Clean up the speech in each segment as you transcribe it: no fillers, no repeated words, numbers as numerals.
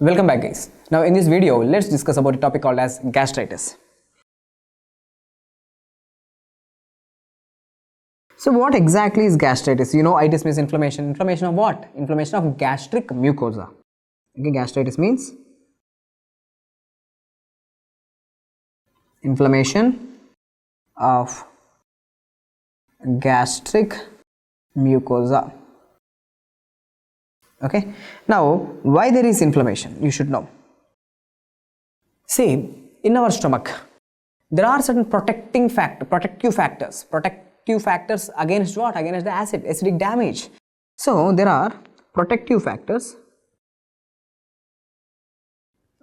Welcome back guys. Now in this video, let's discuss about a topic called as gastritis. So what exactly is gastritis? You know, itis means inflammation. Inflammation of what? Inflammation of gastric mucosa. Okay, gastritis means inflammation of gastric mucosa. Okay, now why there is inflammation? You should know. See, in our stomach, there are certain protective factors against what? Against the acidic damage. So there are protective factors.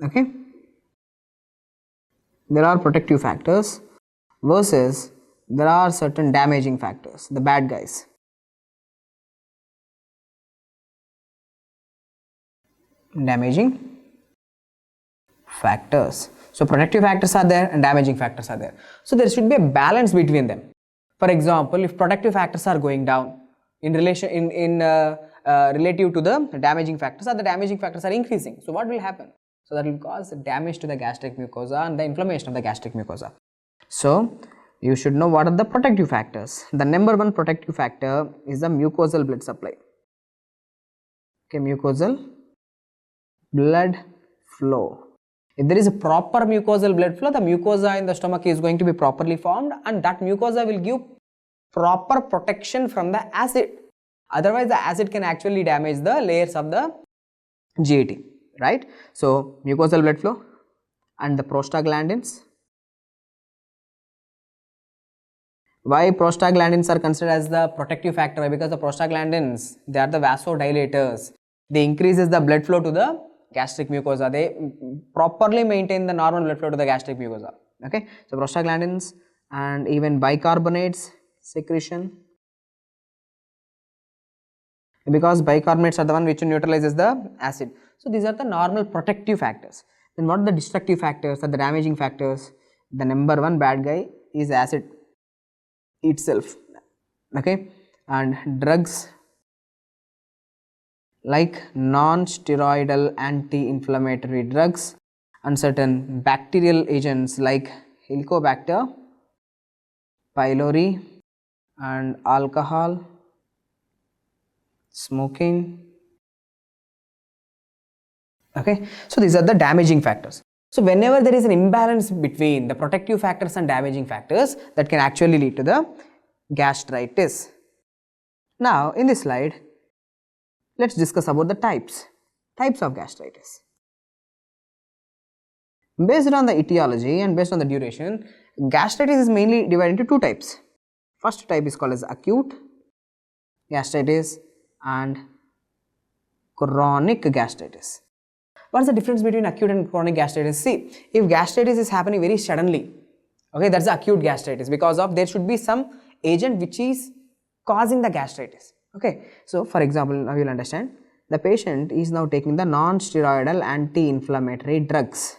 Okay, there are protective factors versus there are certain damaging factors, the bad guys. Damaging factors. So protective factors are there and damaging factors are there. So there should be a balance between them. For example, if protective factors are going down in relation relative to the damaging factors, or the damaging factors are increasing, so what will happen? So that will cause damage to the gastric mucosa and the inflammation of the gastric mucosa. So you should know what are the protective factors. The number one protective factor is the mucosal blood supply. Okay, mucosal blood flow. If there is a proper mucosal blood flow, the mucosa in the stomach is going to be properly formed, and that mucosa will give proper protection from the acid. Otherwise the acid can actually damage the layers of the GAT, right? So mucosal blood flow and the prostaglandins. Why prostaglandins are considered as the protective factor? Because the prostaglandins, they are the vasodilators. They increases the blood flow to the gastric mucosa. They properly maintain the normal blood flow to the gastric mucosa. Okay, so prostaglandins and even bicarbonates secretion, because bicarbonates are the one which neutralizes the acid. So these are the normal protective factors. Then what are the destructive factors or the damaging factors? The number one bad guy is acid itself. Okay, and drugs like non-steroidal anti-inflammatory drugs and certain bacterial agents like Helicobacter, pylori, and alcohol, smoking. Okay, so these are the damaging factors. So whenever there is an imbalance between the protective factors and damaging factors, that can actually lead to the gastritis. Now in this slide, let's discuss about the types of gastritis. Based on the etiology and based on the duration, gastritis is mainly divided into two types. First type is called as acute gastritis and chronic gastritis. What is the difference between acute and chronic gastritis? See, if gastritis is happening very suddenly, okay, that's the acute gastritis, because of there should be some agent which is causing the gastritis. Okay, so for example, now you will understand, the patient is now taking the non-steroidal anti-inflammatory drugs,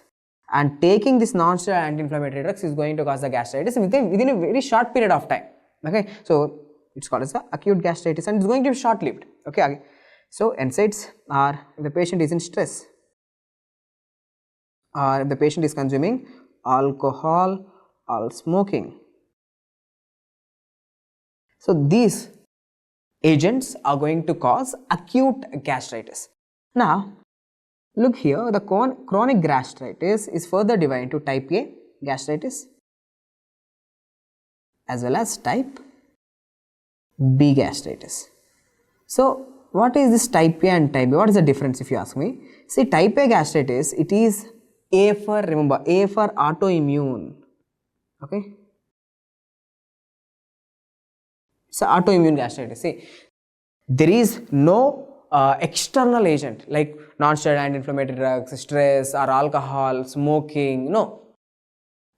and taking this non-steroidal anti-inflammatory drugs is going to cause the gastritis within a very short period of time. Okay, so it's called as the acute gastritis and it's going to be short-lived. Okay, so NSAIDs are if the patient is in stress, or if the patient is consuming alcohol or smoking. So these agents are going to cause acute gastritis. Now look here, the chronic gastritis is further divided into type A gastritis as well as type B gastritis. So what is this type A and type B? What is the difference if you ask me? See, type A gastritis, it is A for, remember, A for autoimmune. Okay, so autoimmune gastritis. See, there is no external agent like non-steroidal anti-inflammatory drugs, stress or alcohol, smoking. No,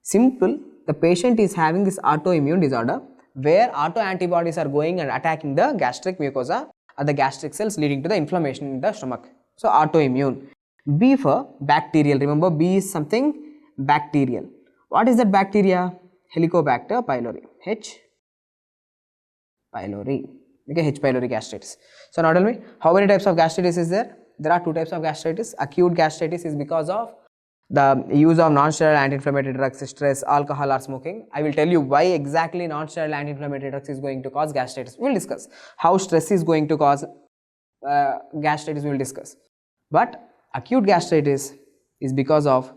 simple, the patient is having this autoimmune disorder where autoantibodies are going and attacking the gastric mucosa or the gastric cells, leading to the inflammation in the stomach. So autoimmune. B for bacterial. Remember, B is something bacterial. What is that bacteria? Helicobacter pylori. H pylori. Okay, H pylori gastritis. So now tell me, how many types of gastritis is there? there are two types of gastritis. Acute gastritis is because of the use of non-steroidal anti-inflammatory drugs, stress, alcohol or smoking. I will tell you why exactly non-steroidal anti-inflammatory drugs is going to cause gastritis. We will discuss how stress is going to cause gastritis, we will discuss. But acute gastritis is because of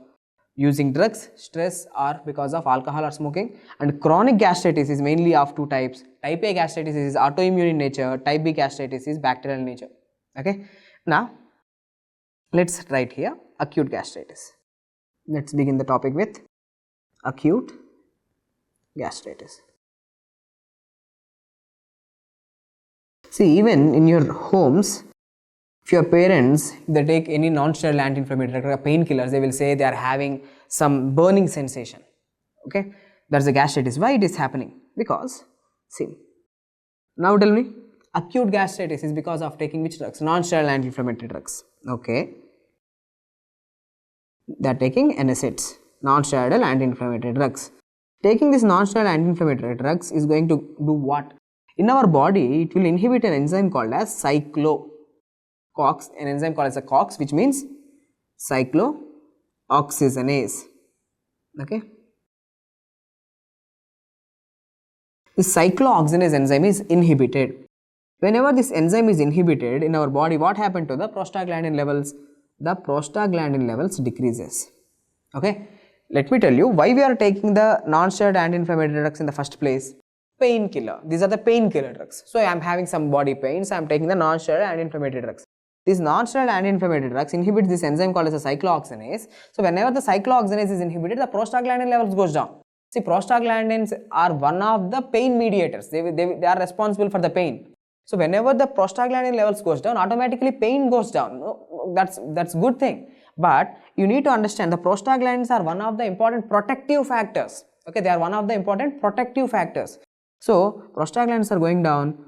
using drugs, stress or because of alcohol or smoking, and chronic gastritis is mainly of two types. Type A gastritis is autoimmune in nature, type B gastritis is bacterial in nature. Okay. Now let's write here acute gastritis. Let's begin the topic with acute gastritis. See, even in your homes, if your parents, they take any non-steroidal anti-inflammatory drug, painkillers, they will say they are having some burning sensation. Okay, that's a gastritis. Why it is happening? Because, see, now tell me, acute gastritis is because of taking which drugs? Non-steroidal anti-inflammatory drugs. Okay, they are taking NSAIDs, non-steroidal anti-inflammatory drugs. Taking this non-steroidal anti-inflammatory drugs is going to do what? In our body, it will inhibit an enzyme called as cyclo. COX, an enzyme called as a COX, which means cyclooxygenase. Okay, this cyclooxygenase enzyme is inhibited. Whenever this enzyme is inhibited in our body, what happened to the prostaglandin levels? The prostaglandin levels decreases. Okay, let me tell you why we are taking the non-steroidal anti-inflammatory drugs in the first place. Painkiller, these are the painkiller drugs. So I am having some body pains, I am taking the non-steroidal anti-inflammatory drugs. These non-steroidal anti-inflammatory drugs inhibit this enzyme called as a cyclooxygenase. So whenever the cyclooxygenase is inhibited, the prostaglandin levels goes down. See, prostaglandins are one of the pain mediators. They are responsible for the pain. So whenever the prostaglandin levels goes down, automatically pain goes down. That's good thing. But you need to understand the prostaglandins are one of the important protective factors. Okay, they are one of the important protective factors. So prostaglandins are going down.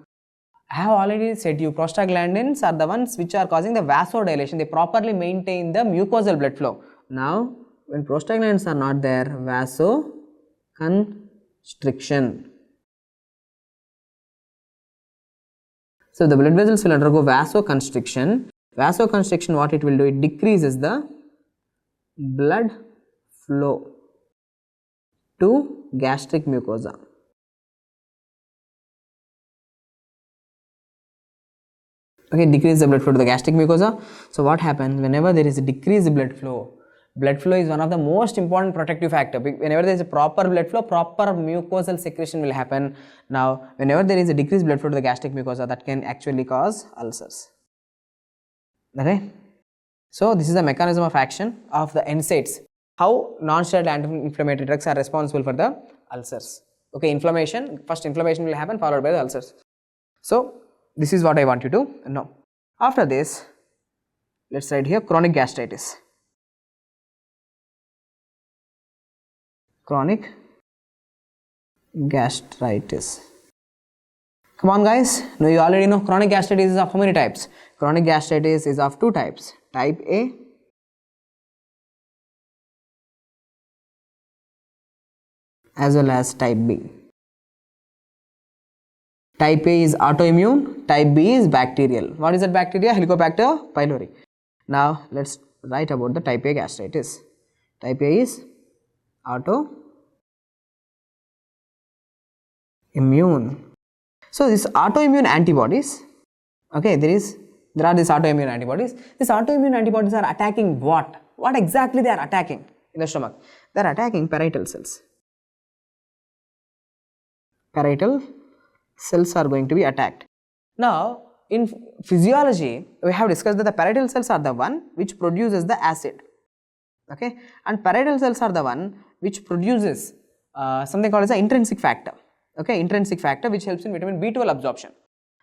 I have already said you, prostaglandins are the ones which are causing the vasodilation. They properly maintain the mucosal blood flow. Now, when prostaglandins are not there, vasoconstriction. So the blood vessels will undergo vasoconstriction. Vasoconstriction, what it will do? It decreases the blood flow to gastric mucosa. Okay, decrease the blood flow to the gastric mucosa. So what happens whenever there is a decreased blood flow? Blood flow is one of the most important protective factor. Whenever there is a proper blood flow, proper mucosal secretion will happen. Now, whenever there is a decreased blood flow to the gastric mucosa, that can actually cause ulcers. Okay. So this is the mechanism of action of the NSAIDs. How non-steroidal anti-inflammatory drugs are responsible for the ulcers. Okay, inflammation. First inflammation will happen, followed by the ulcers. So this is what I want you to know. After this, let's write here chronic gastritis. Chronic gastritis. Come on guys, now you already know chronic gastritis is of how many types? Chronic gastritis is of two types, type A as well as type B. Type A is autoimmune, type B is bacterial. What is that bacteria? Helicobacter pylori. Now let's write about the type A gastritis. Type A is autoimmune. So these autoimmune antibodies, okay, there are these autoimmune antibodies. These autoimmune antibodies are attacking what? What exactly they are attacking in the stomach? They are attacking parietal cells. Parietal cells are going to be attacked. Now, in physiology, we have discussed that the parietal cells are the one which produces the acid. Okay, and parietal cells are the one which produces something called as the intrinsic factor. Okay, intrinsic factor which helps in vitamin B12 absorption.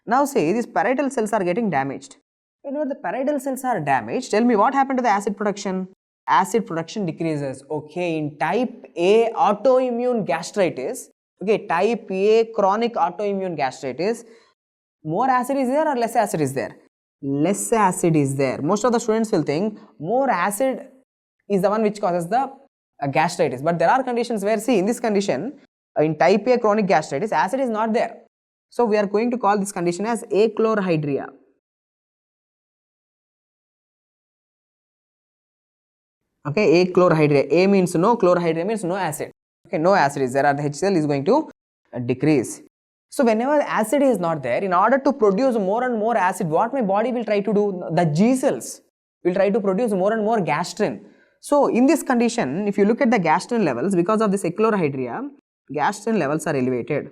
Now say these parietal cells are getting damaged. Whenever the parietal cells are damaged, tell me what happened to the acid production? Acid production decreases. Okay, in type A autoimmune gastritis, okay, type A chronic autoimmune gastritis, more acid is there or less acid is there? Less acid is there. Most of the students will think more acid is the one which causes the gastritis, but there are conditions where, see, in this condition, in type A chronic gastritis, acid is not there. So we are going to call this condition as achlorhydria. Okay, achlorhydria. A means no, chlorhydria means no acid. Okay, no acid is there, or the HCl is going to decrease. So whenever acid is not there, in order to produce more and more acid, what my body will try to do? The G cells will try to produce more and more gastrin. So in this condition, if you look at the gastrin levels, because of this achlorhydria, gastrin levels are elevated.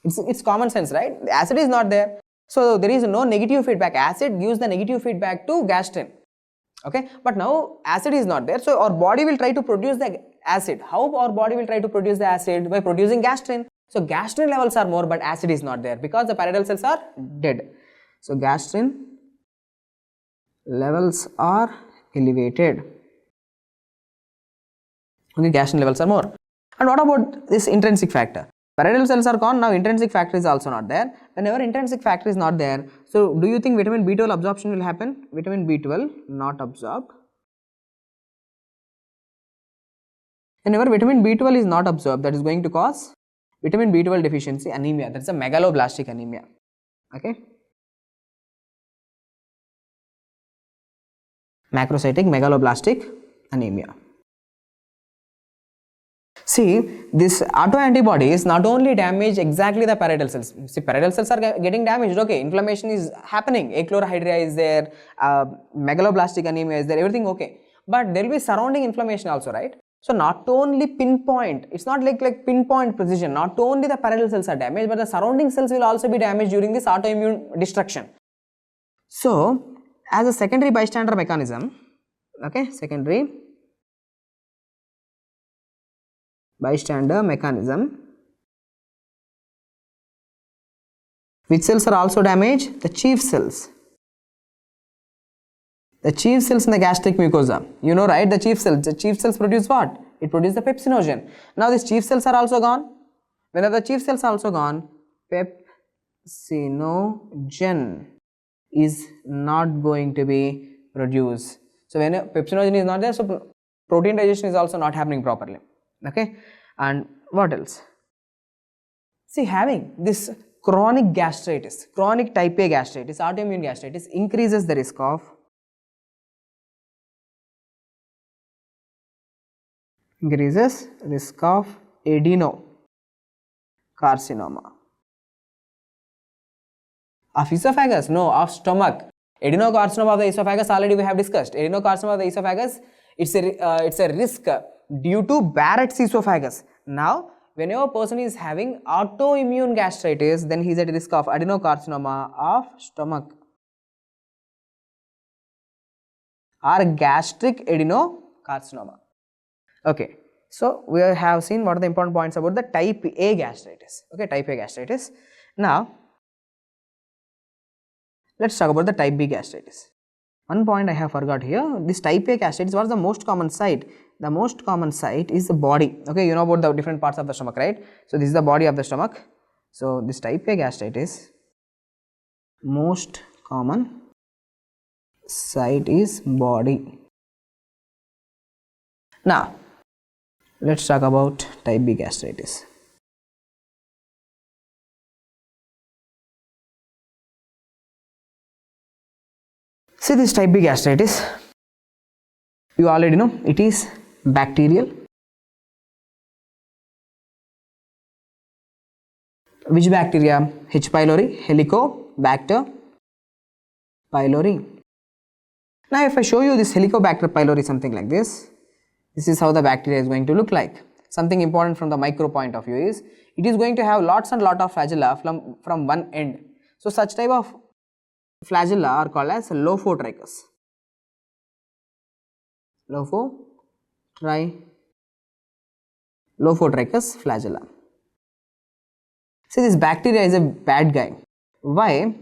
It's common sense, right? The acid is not there. So there is no negative feedback. Acid gives the negative feedback to gastrin. Okay, but now acid is not there, so our body will try to produce the acid. How our body will try to produce the acid? By producing gastrin. So gastrin levels are more, but acid is not there because the parietal cells are dead. So gastrin levels are elevated. Okay, gastrin levels are more. And what about this intrinsic factor? Parietal cells are gone, now intrinsic factor is also not there. Whenever intrinsic factor is not there, so do you think vitamin B12 absorption will happen? Vitamin B12 not absorbed. Whenever vitamin B12 is not absorbed, that is going to cause vitamin B12 deficiency anemia. That is a megaloblastic anemia. Okay. Macrocytic megaloblastic anemia. See, this autoantibodies not only damage exactly the parietal cells. See, parietal cells are getting damaged. Okay, inflammation is happening. Achlorhydria is there, megaloblastic anemia is there, everything okay. But there will be surrounding inflammation also, right? So not only pinpoint, it's not like pinpoint precision. Not only the parietal cells are damaged, but the surrounding cells will also be damaged during this autoimmune destruction. So as a secondary bystander mechanism, okay, secondary bystander mechanism, which cells are also damaged? The chief cells. The chief cells in the gastric mucosa. You know, right? The chief cells produce what? It produces the pepsinogen. Now these chief cells are also gone. Whenever the chief cells are also gone, pepsinogen is not going to be produced. So when pepsinogen is not there, so protein digestion is also not happening properly. Okay, and what else? See, having this chronic gastritis, chronic type A gastritis, autoimmune gastritis increases the risk of adenocarcinoma of esophagus, no, of stomach. Adenocarcinoma of the esophagus already we have discussed. Adenocarcinoma of the esophagus, it's a risk due to Barrett's esophagus. Now whenever a person is having autoimmune gastritis, then he is at risk of adenocarcinoma of stomach or gastric adenocarcinoma. Okay, so we have seen what are the important points about the type A gastritis. Okay, type A gastritis. Now let's talk about the type B gastritis. One point I have forgot here, this type A gastritis, what is the most common site? The most common site is the body. Okay, you know about the different parts of the stomach, right? So this is the body of the stomach. So this type A gastritis, most common site is body. Now let's talk about type B gastritis. See, this type B gastritis, you already know it is bacterial. Which bacteria? H. pylori, Helicobacter pylori. Now if I show you this Helicobacter pylori, something like this is how the bacteria is going to look like. Something important from the micro point of view is, it is going to have lots and lot of flagella from one end. So such type of flagella are called as lophotrichous. Lophotrichous flagella. See, this bacteria is a bad guy. Why?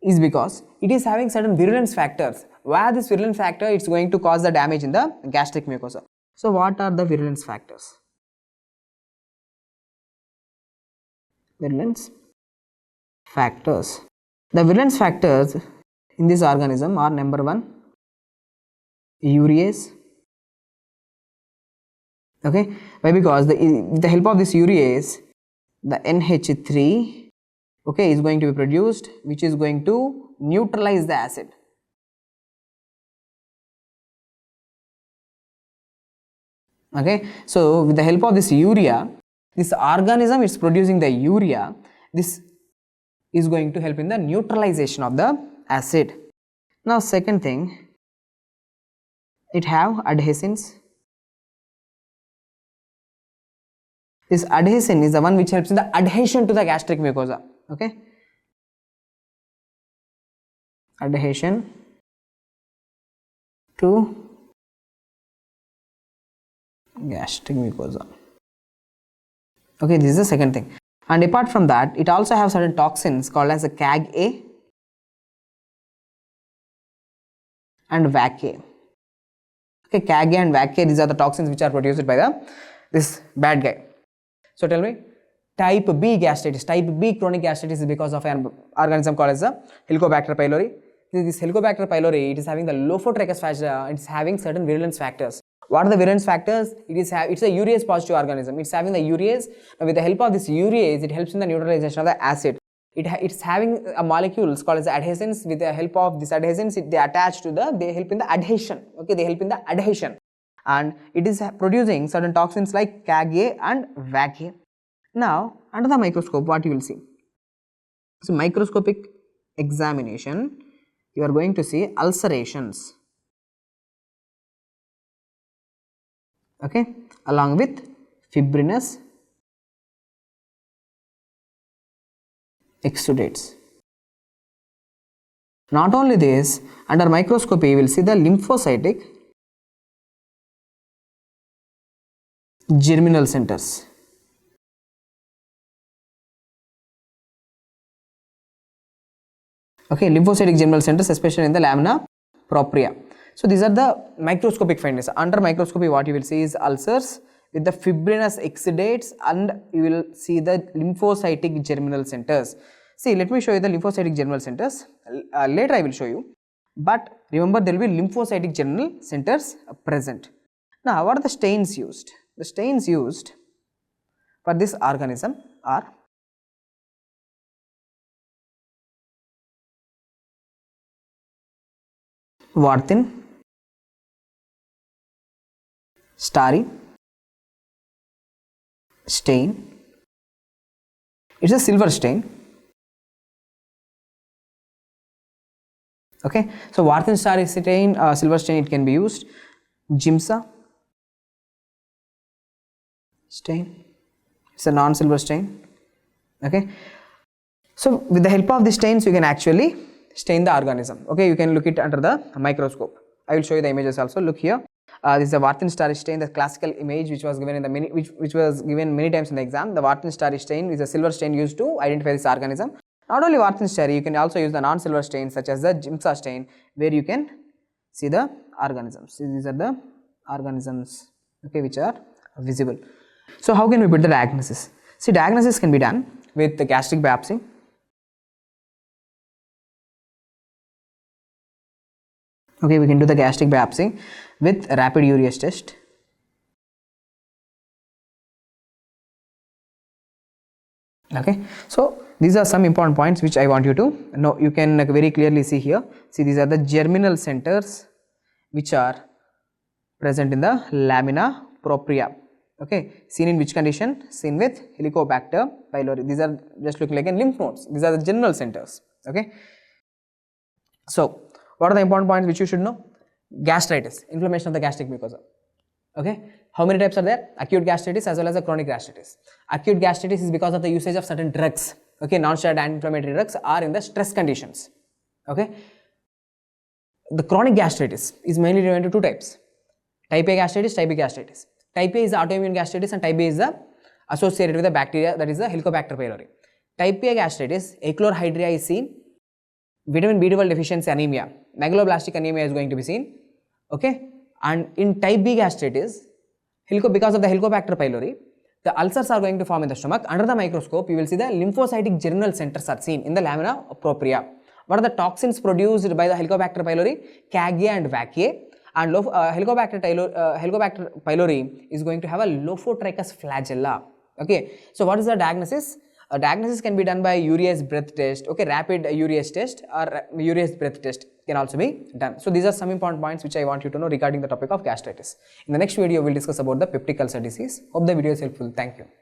Is because it is having certain virulence factors. Why this virulence factor? It's going to cause the damage in the gastric mucosa. So what are the virulence factors? Virulence factors. The virulence factors in this organism are: number 1, urease. Okay, why? Because with the help of this urease, the NH3, okay, is going to be produced, which is going to neutralize the acid. Okay, so with the help of this urea, this organism is producing the urea. This is going to help in the neutralization of the acid. Now second thing, it have adhesins. This adhesin is the one which helps in the adhesion to the gastric mucosa. Okay, adhesion to gastric mucosa. Okay, this is the second thing. And apart from that, it also have certain toxins called as a CAG-A and VAC-A. Okay, CAG-A and VAC-A, these are the toxins which are produced by this bad guy. So tell me, type B gastritis, type B chronic gastritis is because of an organism called as the Helicobacter pylori. This Helicobacter pylori, it is having the Lophotracheus flagella, it is having certain virulence factors. What are the virulence factors? It's a urease positive organism. It's having the urease. Now with the help of this urease, it helps in the neutralization of the acid. It's having a molecules called as adhesins. With the help of this adhesins, they attach to they help in the adhesion. Okay, they help in the adhesion. And it is producing certain toxins like CAG-A and VAC-A. Now, under the microscope, what you will see? So, microscopic examination, you are going to see ulcerations. Okay, along with fibrinous exudates. Not only this, under microscopy, you will see the lymphocytic germinal centers. Okay, lymphocytic germinal centers, especially in the lamina propria. So these are the microscopic findings. Under microscopy, what you will see is ulcers with the fibrinous exudates, and you will see the lymphocytic germinal centers. See, let me show you the lymphocytic germinal centers. Later I will show you. But remember, there will be lymphocytic germinal centers present. Now, what are the stains used? The stains used for this organism are Warthin, starry stain. It's a silver stain. Okay, so Warthin starry stain, silver stain, it can be used. Giemsa stain, it's a non-silver stain. Okay, so with the help of the stains, you can actually stain the organism. Okay, you can look it under the microscope. I will show you the images also. Look here. This is a Warthin starry stain, the classical image which was given in the which was given many times in the exam. The Warthin starry stain is a silver stain used to identify this organism. Not only Warthin starry, you can also use the non-silver stains such as the Giemsa stain, where you can see the organisms. See, these are the organisms, okay, which are visible. So how can we put the diagnosis? See, diagnosis can be done with the gastric biopsy. Okay, we can do the gastric biopsy with rapid urease test. Okay, so these are some important points which I want you to know. You can very clearly see here. See, these are the germinal centers which are present in the lamina propria. Okay, seen in which condition? Seen with Helicobacter pylori. These are just looking like lymph nodes. These are the germinal centers. Okay, so what are the important points which you should know? Gastritis, inflammation of the gastric mucosa. Okay, how many types are there? Acute gastritis as well as a chronic gastritis. Acute gastritis is because of the usage of certain drugs. Okay, non-steroidal anti-inflammatory drugs are in the stress conditions. Okay, the chronic gastritis is mainly divided into two types: type A gastritis, type B gastritis. Type A is the autoimmune gastritis and type B is the associated with the bacteria, that is the Helicobacter pylori. Type A gastritis, achlorhydria is seen, vitamin B12 deficiency anemia, megaloblastic anemia is going to be seen. Okay, and in type B gastritis, because of the Helicobacter pylori, the ulcers are going to form in the stomach. Under the microscope, you will see the lymphocytic germinal centers are seen in the lamina propria. What are the toxins produced by the Helicobacter pylori? CAG-A and VAC-A. And Helicobacter pylori is going to have a Lophotracheus flagella. Okay, so what is the diagnosis? A diagnosis can be done by urease breath test, okay, rapid urease test or urease breath test can also be done. So these are some important points which I want you to know regarding the topic of gastritis. In the next video, we'll discuss about the peptic ulcer disease. Hope the video is helpful. Thank you.